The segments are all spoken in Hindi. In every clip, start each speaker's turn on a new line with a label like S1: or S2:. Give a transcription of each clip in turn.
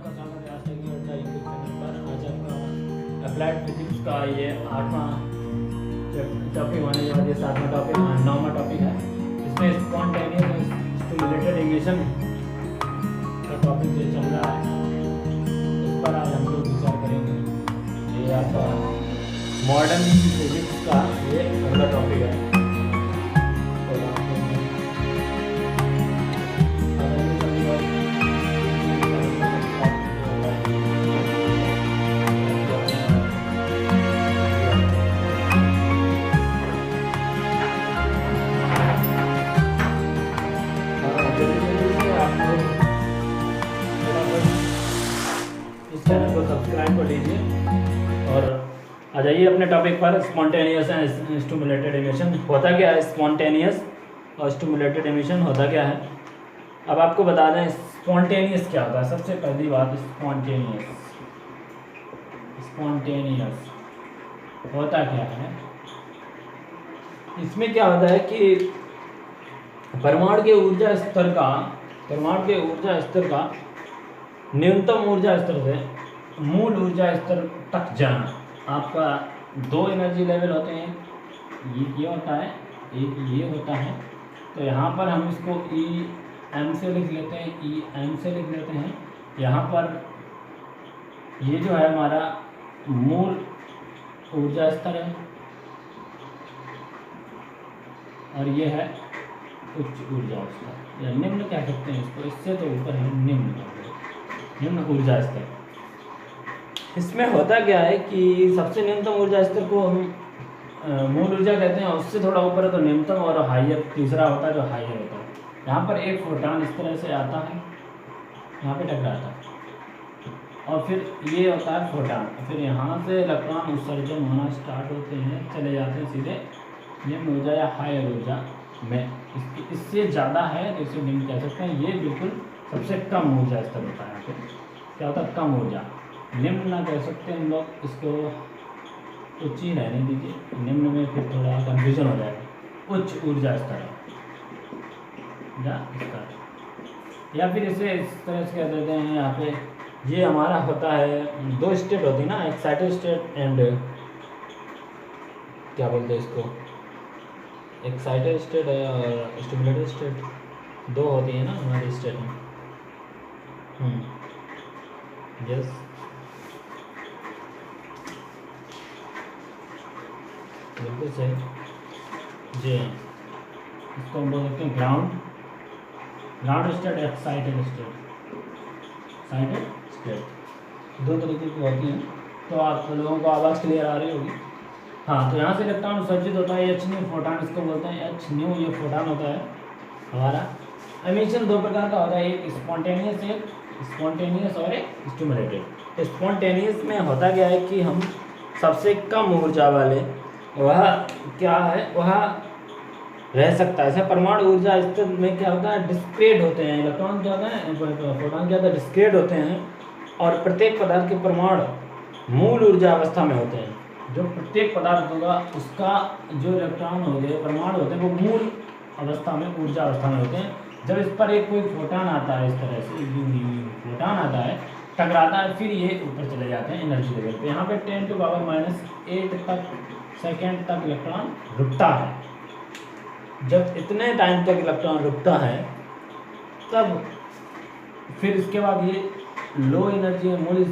S1: आपका स्वागत है आज टेक अड्डा यूट्यूब चैनल पर। आज आपका अप्लाइड फिजिक्स का ये 8वां टॉपिक होने जा रहा है। 7वां टॉपिक 9वां टॉपिक है। इसमें स्पॉन्टेनियस स्टिमुलेटेड इमिशन का टॉपिक जो चल रहा है उस पर आज हम लोग विचार करेंगे। ये आपका मॉडर्न फिजिक्स का ये अगला टॉपिक है। इस चैनल को सब्सक्राइब कर लीजिए और आ जाइए अपने टॉपिक पर। स्पॉन्टेनियस एंड स्टिमुलेटेड इमिशन होता क्या है? स्पॉन्टेनियस और स्टिमुलेटेड इमिशन होता क्या है? अब आपको बता दें स्पॉन्टेनियस क्या होता है। सबसे पहली बात, स्पॉन्टेनियस होता क्या है? इसमें क्या होता है कि परमाणु के ऊर्जा स्तर का न्यूनतम ऊर्जा स्तर से मूल ऊर्जा स्तर तक जाना। आपका दो एनर्जी लेवल होते हैं, ये होता है, एक ये होता है। तो यहाँ पर हम इसको EM से लिख लेते हैं, यहाँ पर ये जो है हमारा मूल ऊर्जा स्तर है और ये है उच्च ऊर्जा स्तर या निम्न कह सकते हैं इसको। इससे तो ऊपर है निम्न ऊर्जा स्तर। इसमें होता क्या है कि सबसे न्यूनतम ऊर्जा स्तर को हम मूल ऊर्जा कहते हैं, उससे थोड़ा ऊपर है तो निम्नतम, और हाइयर तीसरा होता है जो हाइयर होता है। यहाँ पर एक फोटॉन इस तरह से आता है, यहाँ पे टकराता है और फिर ये होता है फोटॉन। फिर यहाँ से इलेक्ट्रॉन उत्सर्जन होना स्टार्ट होते हैं, चले जाते हैं सीधे निम्न ऊर्जा या हायर ऊर्जा में। इससे ज़्यादा है तो इसे निम्न कह सकते हैं। ये बिल्कुल सबसे कम ऊर्जा स्तर होता है। फिर क्या होता है? कम ऊर्जा। निम्न ना कह सकते हैं हम लोग, इसको उच्च ही रहने दीजिए। निम्न में फिर थोड़ा कन्फ्यूजन हो जाएगा। उच्च ऊर्जा स्तर या फिर इसे इस तरह से कह देते हैं। यहाँ पे ये हमारा होता है, दो स्टेट होती है ना, एक्साइटेड स्टेट एंड क्या बोलते हैं इसको, एक्साइटेड स्टेट और स्टिमुलेटेड स्टेट, दो होती है ना हमारे स्टेट में। यस, बिल्कुल सही जी। इसको हम बोल सकते हैं ग्राउंड स्टेट, एक्साइटेड स्टेट, दो तरीके की होती हैं। तो आप लोगों को आवाज़ क्लियर आ रही होगी। हाँ, तो यहाँ से इलेक्ट्रॉन उत्सर्जित होता है, H न्यू फोटॉन इसको बोलते हैं। H न्यू ये फोटॉन होता है हमारा। एमिशन दो प्रकार का होता है, एक स्पॉन्टेनियस और एक स्टिमुलेटेड। तो स्पॉन्टेनियस में होता क्या है कि हम सबसे कम ऊर्जा वाले वह क्या है, वह रह सकता है। जैसे परमाणु ऊर्जा स्तर में क्या होता है, डिस्क्रेट होते हैं इलेक्ट्रॉन, क्या होता है फोटॉन, क्या होता है डिस्क्रेट होते हैं। और प्रत्येक पदार्थ के परमाणु मूल ऊर्जा अवस्था में होते हैं। जो प्रत्येक पदार्थ होगा उसका जो इलेक्ट्रॉन हो गए, परमाणु होते हैं, वो मूल अवस्था में, ऊर्जा अवस्था में होते हैं। जब इस पर एक कोई फोटॉन आता है, इस तरह से फोटॉन आता है, टकराता है, फिर ये ऊपर चले जाते हैं एनर्जी लेवल पे। यहाँ पे 10⁻⁸ तक सेकेंड तक इलेक्ट्रॉन रुकता है। जब इतने टाइम तक इलेक्ट्रॉन रुकता है तब फिर इसके बाद ये लो एनर्जी मूल,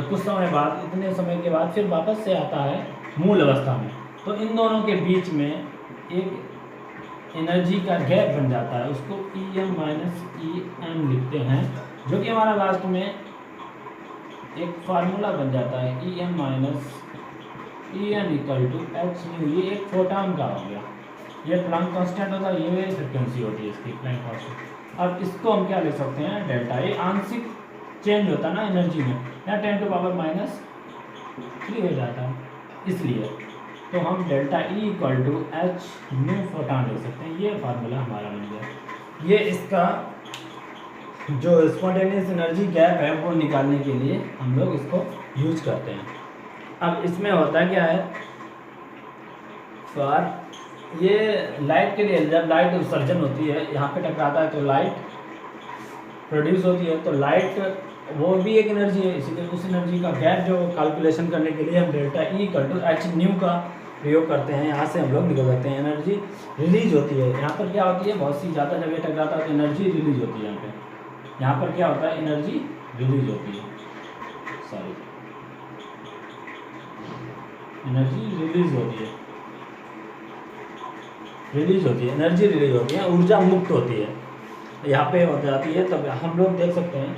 S1: कुछ समय बाद, इतने समय के बाद फिर वापस से आता है मूल अवस्था में। तो इन दोनों के बीच में एक एनर्जी का गैप बन जाता है, उसको EM लिखते हैं, जो कि हमारा लास्ट में एक फार्मूला बन जाता है, EM = H न्यू। ये एक फोटॉन का हो गया, ये प्लैंक कांस्टेंट होता है, ये फ्रिक्वेंसी होती है इसकी, प्लैंक कांस्टेंट। अब इसको हम क्या लिख सकते हैं, डेल्टा। ये आंशिक चेंज होता है ना एनर्जी में, या 10⁻³ हो जाता है, इसलिए तो हम delta E = H new photon लिख सकते हैं। ये फार्मूला हमारा बन गया। ये इसका जो स्पॉन्टेनियस एनर्जी गैप है वो निकालने के लिए हम लोग इसको यूज करते हैं। अब इसमें होता क्या है, ये लाइट के लिए, जब लाइट उत्सर्जन होती है, यहाँ पे टकराता है तो लाइट प्रोड्यूस होती है। तो लाइट वो भी एक एनर्जी है, इसीलिए उस एनर्जी का गैप जो कैलकुलेशन करने के लिए हम delta E equal to H nu का प्रयोग करते हैं। यहाँ से हम लोग निकल सकते हैं एनर्जी रिलीज होती है। यहाँ पर क्या होती है, बहुत सी ज़्यादा जब ये टकराता है तो एनर्जी रिलीज होती है। यहाँ पर क्या होता है, एनर्जी रिलीज होती है, सॉरी एनर्जी रिलीज होती है, एनर्जी रिलीज होती है, ऊर्जा मुक्त होती है, यहाँ पे हो जाती है। तब हम लोग देख सकते हैं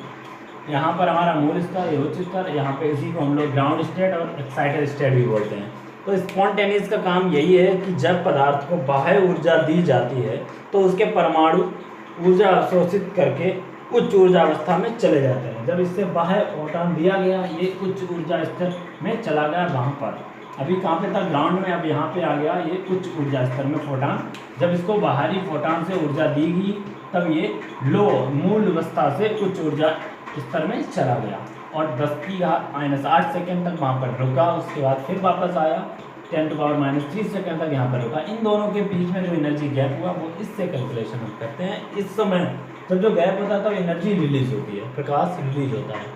S1: यहाँ पर हमारा मूल स्तर, ये उच्च स्तर, यहाँ पे इसी को हम लोग ग्राउंड स्टेट और एक्साइटेड स्टेट भी बोलते हैं। तो स्पॉन्टेनियस का काम यही है कि जब पदार्थ को बाह्य ऊर्जा दी जाती है तो उसके परमाणु ऊर्जा अवशोषित करके उच्च ऊर्जा अवस्था में चले जाते हैं। जब इससे बाह्य फोटॉन दिया गया, ये उच्च ऊर्जा स्तर में चला गया, वहाँ पर अभी कहाँ पे था, ग्राउंड में, अब यहाँ पे आ गया ये उच्च ऊर्जा स्तर में फोटॉन। जब इसको बाहरी फोटॉन से ऊर्जा दी गई तब ये लो मूल अवस्था से उच्च ऊर्जा स्तर में चला गया और 10⁻⁻8 सेकेंड तक वहाँ पर रुका। उसके बाद फिर वापस आया 10⁻³ सेकेंड तक यहाँ पर रुका। इन दोनों के बीच में जो एनर्जी गैप हुआ वो इससे कैलकुलेशन हम करते हैं। इस समय जब जो गैप होता है तब एनर्जी रिलीज होती है, प्रकाश रिलीज होता है,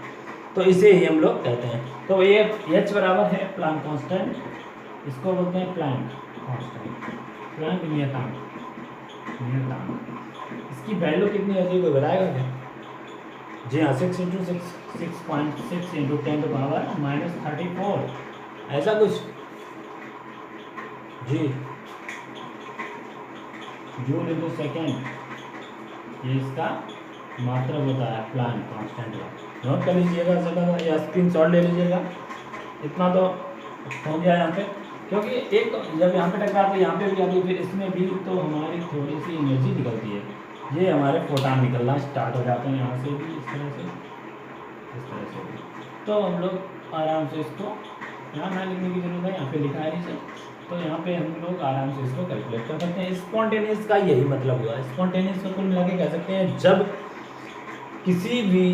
S1: तो इसे ही हम लोग कहते हैं। तो ये एच बराबर है प्लांक कांस्टेंट, इसको बोलते हैं प्लांक कांस्टेंट, प्लांक नियतांक। इसकी वैल्यू कितनी होती है कोई बताएगा क्या? जी हाँ, 6 × 6.6 × 10⁻⁻34 ऐसा कुछ जी, जूल इंटू सेकेंड, ये इसका मात्रक होता है प्लांक कांस्टेंट का। नोट कर लीजिएगा सदा या स्क्रीनशॉट ले लीजिएगा। इतना तो हो गया यहाँ पे, क्योंकि एक जब यहाँ पे टकराते यहाँ पे भी आती है, फिर इसमें भी तो हमारी थोड़ी सी एनर्जी निकलती है। ये हमारे फोटॉन निकलना स्टार्ट हो जाते हैं यहाँ से भी, इस तरह से भी। तो हम लोग आराम से इसको यहाँ ना लिखने की जरूरत है, यहाँ पे लिखा है इसे, तो यहाँ पे हम लोग आराम से इसको कैलकुलेट कर सकते हैं। स्पॉन्टेनियस का यही मतलब हुआ। स्पॉन्टेनियस को कुल मिला के कह सकते हैं जब किसी भी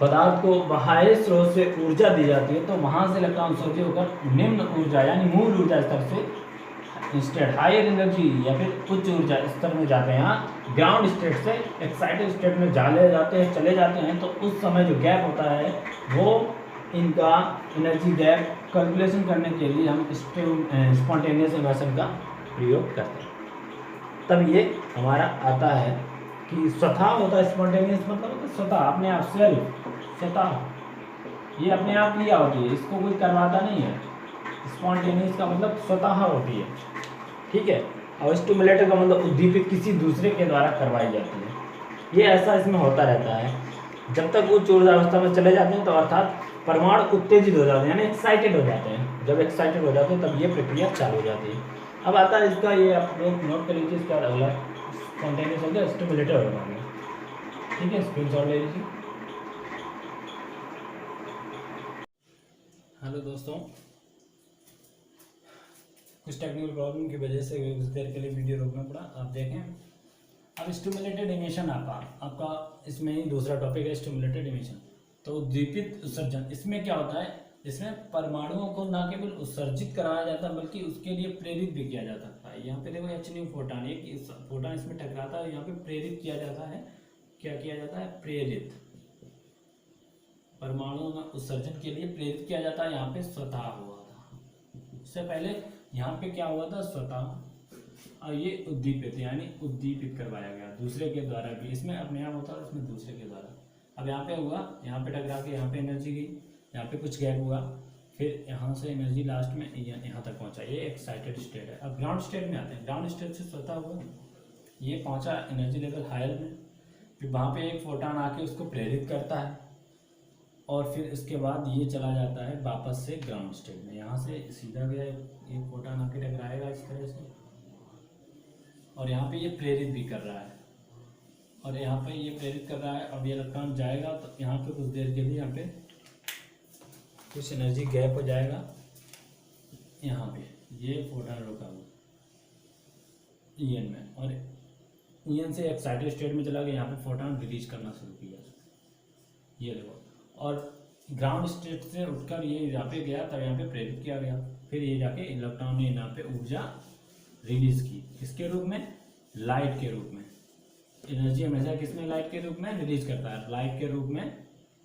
S1: पदार्थ को बाह्य स्रोत से ऊर्जा दी जाती है तो वहाँ से इलेक्ट्रॉन उत्सर्जित होकर निम्न ऊर्जा यानी मूल ऊर्जा स्तर से स्टेट हायर एनर्जी या फिर उच्च ऊर्जा स्तर में जाते हैं। यहाँ ग्राउंड स्टेट से एक्साइटेड स्टेट में चले जाते हैं। तो उस समय जो गैप होता है वो इनका एनर्जी गैप कैलकुलेशन करने के लिए हम स्पॉन्टेनियस इमर्शन का प्रयोग करते हैं। तब ये हमारा आता है कि स्वतः होता है स्पॉन्टेनियस, मतलब स्वतः अपने आप, सेल्फ, स्वतः, ये अपने आप लिया होती है, इसको कोई करवाता नहीं है। स्पॉन्टेनियस का मतलब स्वतः होती है, ठीक है। और स्टिमुलेटर का मतलब उद्दीपित किसी दूसरे के द्वारा करवाई जाती है। ये ऐसा इसमें होता रहता है जब तक उच्च ऊर्जा अवस्था में चले जाते हैं, तो अर्थात परमाणु उत्तेजित हो जाते हैं यानी एक्साइटेड हो जाते हैं। जब एक्साइटेड हो जाते हैं तब ये प्रक्रिया चालू हो जाती है। अब आता है इसका, ये आप लोग नोट कर लीजिए, इसका अगला स्पॉन्टेनियस हो गया, स्टिमुलेटर हो गया, ठीक है। स्क्रीनशॉट ले लीजिए। हेलो दोस्तों, कुछ टेक्निकल प्रॉब्लम की वजह से कुछ देर के लिए वीडियो रोकना पड़ा। आप देखें, अब स्टिमुलेटेड इमिशन आपका इसमें ही दूसरा टॉपिक है, स्टिमुलेटेड इमिशन। तो उद्दीपित उत्सर्जन, इसमें क्या होता है, इसमें परमाणुओं को न केवल उत्सर्जित कराया जाता है बल्कि उसके लिए प्रेरित भी किया जाता है। यहाँ पे देखो एच फोटॉन, एक फोटॉन इसमें टकराता है, यहाँ पे प्रेरित किया जाता है। क्या किया जाता है? प्रेरित, परमाणुओं में उत्सर्जन के लिए प्रेरित किया जाता है। यहाँ पे स्वतः हुआ था, उससे पहले यहाँ पे क्या हुआ था? स्वतः। और ये उद्दीपित यानी उद्दीपित करवाया गया दूसरे के द्वारा भी। इसमें अपने आप होता है, इसमें दूसरे के द्वारा। अब यहाँ पे हुआ, यहाँ पे टकरा के यहाँ पे एनर्जी गई, यहाँ पे कुछ गैप हुआ, फिर यहाँ से एनर्जी लास्ट में यहाँ तक पहुँचा। ये एक्साइटेड स्टेट है। अब ग्राउंड स्टेट में आते हैं। ग्राउंड स्टेट से स्वतः हुआ, ये पहुँचा एनर्जी लेवल हायर में, फिर वहाँ पे एक फोटॉन आके उसको प्रेरित करता है और फिर उसके बाद ये चला जाता है वापस से ग्राउंड स्टेट में। यहाँ से सीधा गया, एक फोटॉन आके टकराएगा इस तरह से, और यहाँ पे ये प्रेरित भी कर रहा है, और यहाँ पे ये प्रेरित कर रहा है। अब ये इलेक्ट्रॉन जाएगा तो यहाँ पे कुछ देर के लिए यहाँ पे कुछ एनर्जी गैप हो जाएगा। यहाँ पे ये फोटॉन रुका हुआ ईएन में, और ईएन से एक्साइटेड स्टेट में चला गया, यहाँ पे फोटॉन रिलीज करना शुरू किया, ये देखो। और ग्राउंड स्टेट से उठकर ये यहाँ पे गया, तब यहाँ पे प्रेरित किया गया, फिर ये जाके इलेक्ट्रॉन ने यहाँ पे ऊर्जा रिलीज की, किसके रूप में? लाइट के रूप में। एनर्जी हमेशा किसमें? लाइट के रूप में रिलीज करता है, लाइट के रूप में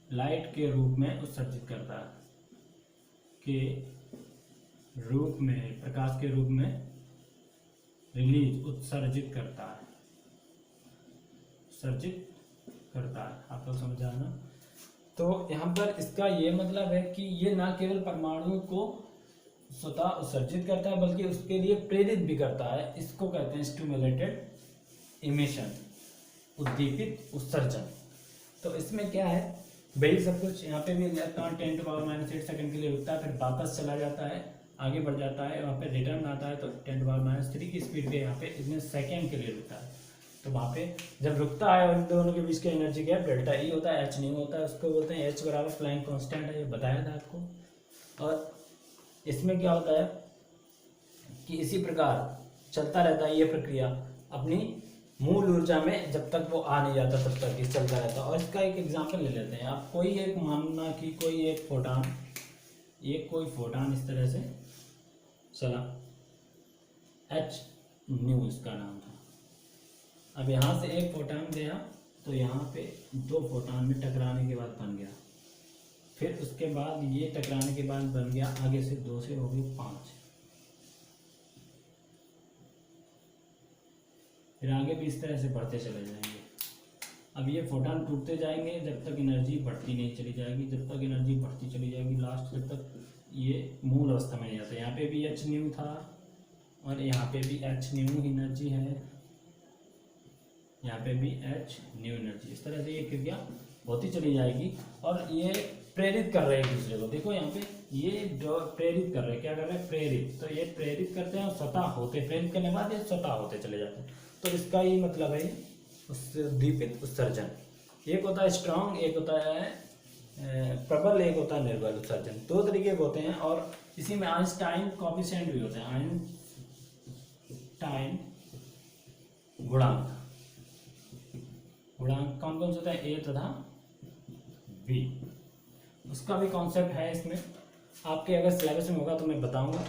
S1: लाइट के रूप में उत्सर्जित करता है, के रूप में, प्रकाश के रूप में रिलीज, उत्सर्जित करता है, उत्सर्जित करता है। आप लोग समझ आना। तो यहाँ पर इसका ये मतलब है कि ये ना केवल परमाणु को स्वतः उत्सर्जित करता है बल्कि उसके लिए प्रेरित भी करता है। इसको कहते हैं स्टिमुलेटेड इमिशन, उद्दीपित उत्सर्जन। तो इसमें क्या है, वही सब कुछ यहाँ पे भी इलेक्ट्रॉन 10⁻⁸ सेकंड के लिए रुकता है, फिर वापस चला जाता है, आगे बढ़ जाता है, वहाँ पे रिटर्न आता है तो 10⁻³ की स्पीड पे यहाँ पे इसमें सेकंड के लिए रुकता है। तो वहाँ पे जब रुकता है और इन दोनों के बीच का एनर्जी गैप डेल्टा ई होता है, एच नहीं होता है, उसको बोलते हैं एच बराबर प्लैंक कांस्टेंट है, ये बताया था आपको। और इसमें क्या होता है कि इसी प्रकार चलता रहता है ये प्रक्रिया अपनी मूल ऊर्जा में, जब तक वो आ नहीं जाता तब तक ये चलता रहता है। और इसका एक एग्जांपल ले लेते हैं आप। कोई एक मानना कि कोई एक फोटान, ये कोई फोटान इस तरह से चला, एच न्यू इसका नाम था। अब यहाँ से एक फोटान गया तो यहाँ पे 2 फोटान में टकराने के बाद बन गया, फिर उसके बाद ये टकराने के बाद बन गया, आगे से 2 से हो गई 5, फिर आगे भी इस तरह से बढ़ते चले जाएंगे। अब ये फोटान टूटते जाएंगे जब तक एनर्जी बढ़ती नहीं चली जाएगी, जब तक एनर्जी बढ़ती चली जाएगी, लास्ट जब तक ये मूल अवस्था में जाता है। यहाँ पे भी एच न्यू था और यहाँ पे भी एच न्यू एनर्जी है, यहाँ पे भी एच न्यू एनर्जी। इस तरह से ये क्रिया होती चली जाएगी और ये प्रेरित कर रहे हैं एक दूसरे को। देखो यहाँ पे ये जो प्रेरित कर रहे हैं, क्या कर रहे हैं, प्रेरित। तो ये प्रेरित करते हैं और स्वतः होते, प्रेरित करने के बाद ये स्वतः होते चले जाते हैं। तो इसका ये मतलब है उद्दीपित उत्सर्जन। एक होता है स्ट्रांग, एक होता है प्रबल, एक होता है निर्बल उत्सर्जन। 2 तरीके के होते हैं और इसी में आइंस्टाइन कोएफिशिएंट भी होते हैं, आइंस्टाइन गुणांक। गुणांक कौन कौन से होता है, ए तथा बी। उसका भी कॉन्सेप्ट है इसमें। आपके अगर सिलेबस में होगा तो मैं बताऊंगा,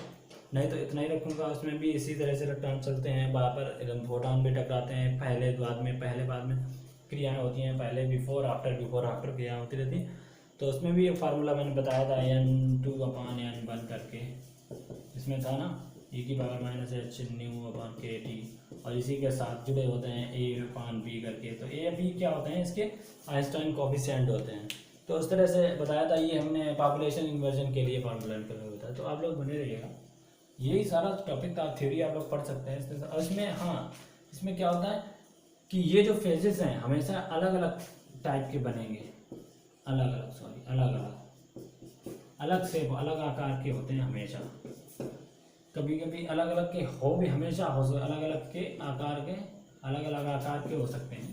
S1: नहीं तो इतना ही रखूंगा। उसमें भी इसी तरह से इलेक्ट्रॉन चलते हैं, बराबर फोटॉन भी टकराते हैं, पहले बाद में क्रियाएं होती हैं, पहले बिफोर आफ्टर क्रियाएं होती रहती हैं। तो उसमें भी एक फार्मूला मैंने बताया था N2/N1 करके, इसमें था ना e⁻⁻h ν/kT, और इसी के साथ जुड़े होते हैं A/B करके। तो A B क्या होते हैं, इसके आइंस्टाइन कोएफिशिएंट होते हैं। तो उस तरह से बताया था, ये हमने पॉपुलेशन इन्वर्जन के लिए फार्मूला निकलने बताया। तो आप लोग बने रहिएगा, यही सारा टॉपिक का थ्योरी आप लोग पढ़ सकते हैं। और इसमें हाँ, इसमें क्या होता है कि ये जो फेजेस हैं हमेशा अलग अलग टाइप के बनेंगे, अलग शेप, अलग आकार के होते हैं हमेशा। कभी कभी अलग अलग के हो भी, हमेशा हो सकते, अलग अलग आकार के हो सकते हैं।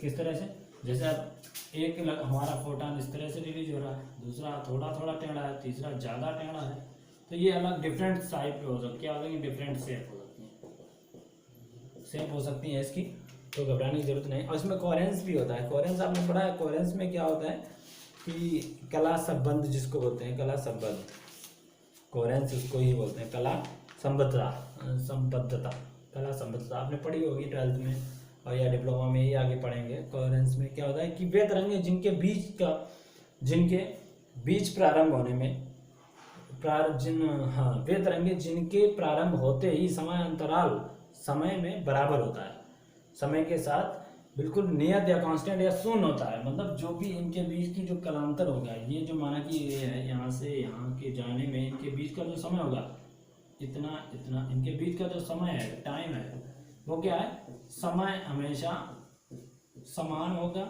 S1: किस तरह से, जैसे अब एक हमारा फोटॉन इस तरह से रिलीज हो रहा है, दूसरा थोड़ा थोड़ा टेढ़ा है, तीसरा ज़्यादा टेढ़ा है। तो ये अलग डिफरेंट टाइप के हो सकते, क्या हो सकती, डिफरेंट शेप हो सकती है इसकी। तो घबराने की जरूरत नहीं। और इसमें कोहेरेंस भी होता है। कोहेरेंस आपने पढ़ा है। कोहेरेंस में क्या होता है कि कला संबंध जिसको बोलते हैं, कला संबंध, कोहेरेंस उसको ही बोलते हैं, कला संबद्धता, कला संबद्धता आपने पढ़ी होगी 12th में और या डिप्लोमा में ही आगे पढ़ेंगे। कोहेरेंस में क्या होता है कि वे तरंगे जिनके बीच प्रारंभ होने में वे तरंगे जिनके प्रारंभ होते ही समय अंतराल समय में बराबर होता है, समय के साथ बिल्कुल नियत या कांस्टेंट या शून्य होता है। मतलब जो भी इनके बीच की जो कालांतर होगा, ये जो माना कि ये है, यहाँ से यहाँ के जाने में इनके बीच का जो समय होगा, इतना इनके बीच का जो समय है, टाइम है, वो क्या है, समय हमेशा समान होगा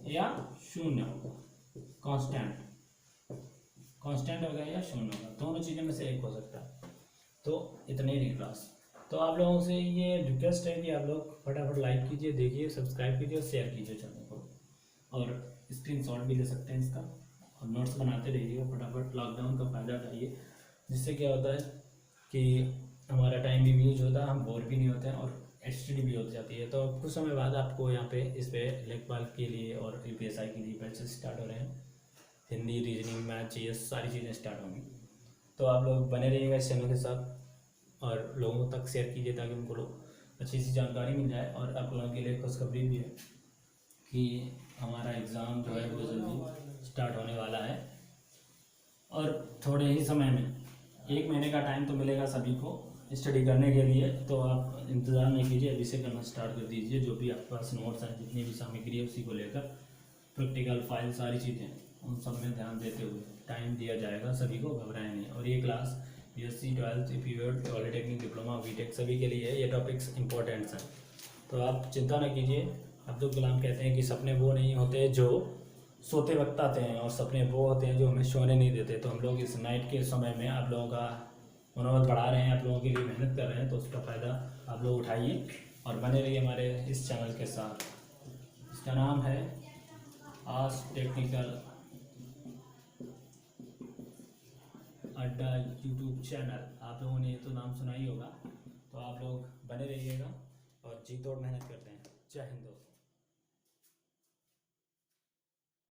S1: या शून्य होगा, कांस्टेंट होगा या शून्य होगा, दोनों चीज़ों में से एक हो सकता है। तो इतने ही क्लास। तो आप लोगों से ये रिक्वेस्ट है कि आप लोग फटाफट लाइक कीजिए, देखिए, सब्सक्राइब कीजिए और शेयर कीजिए चैनल को, और स्क्रीनशॉट भी ले सकते हैं इसका, और नोट्स बनाते रहिए फटाफट। लॉकडाउन का फ़ायदा उठाइए, जिससे क्या होता है कि हमारा टाइम भी यूज होता है, हम बोर भी नहीं होते हैं और स्टडी भी हो जाती है। तो कुछ समय बाद आपको यहाँ पे इस पर लेखपाल के लिए और UPSI के लिए बैचेस स्टार्ट हो रहे हैं। हिंदी, रीजनिंग, मैथ, GS सारी चीज़ें स्टार्ट होंगी। तो आप लोग बने रहिएगा इस चैनल के साथ और लोगों तक शेयर कीजिए ताकि उनको अच्छी सी जानकारी मिल जाए। और आप लोगों के लिए खुशखबरी भी है कि हमारा एग्ज़ाम जो है वो जल्दी स्टार्ट होने वाला है और थोड़े ही समय में 1 महीने का टाइम तो मिलेगा सभी को स्टडी करने के लिए। तो आप इंतज़ार नहीं कीजिए, अभी से करना स्टार्ट कर दीजिए। जो भी आपके पास नोट्स हैं, जितनी भी सामग्री है उसी को लेकर प्रैक्टिकल फाइल सारी चीज़ें उन सब में ध्यान देते हुए टाइम दिया जाएगा, सभी को घबराएं नहीं। और ये क्लास BSc 12th पीयूष पॉलिटेक्निक डिप्लोमा बीटेक सभी के लिए ये टॉपिक्स इंपॉर्टेंट्स हैं, तो आप चिंता न कीजिए। अब्दुल कलाम कहते हैं कि सपने वो नहीं होते जो सोते वक्त आते हैं, और सपने वो होते हैं जो हमें सोने नहीं देते। तो हम लोग इस नाइट के समय में आप लोगों का मनोबल बढ़ा रहे हैं, आप लोगों के लिए मेहनत कर रहे हैं, तो उसका फ़ायदा आप लोग उठाइए और बने रहिए हमारे इस चैनल के साथ। इसका नाम है आस्क टेक्निकल अड्डा यूट्यूब चैनल। आप लोगों ने ये तो नाम सुना ही होगा, तो आप लोग बने रहिएगा और जी तोड़ मेहनत करते हैं। जय हिंद दोस्तों।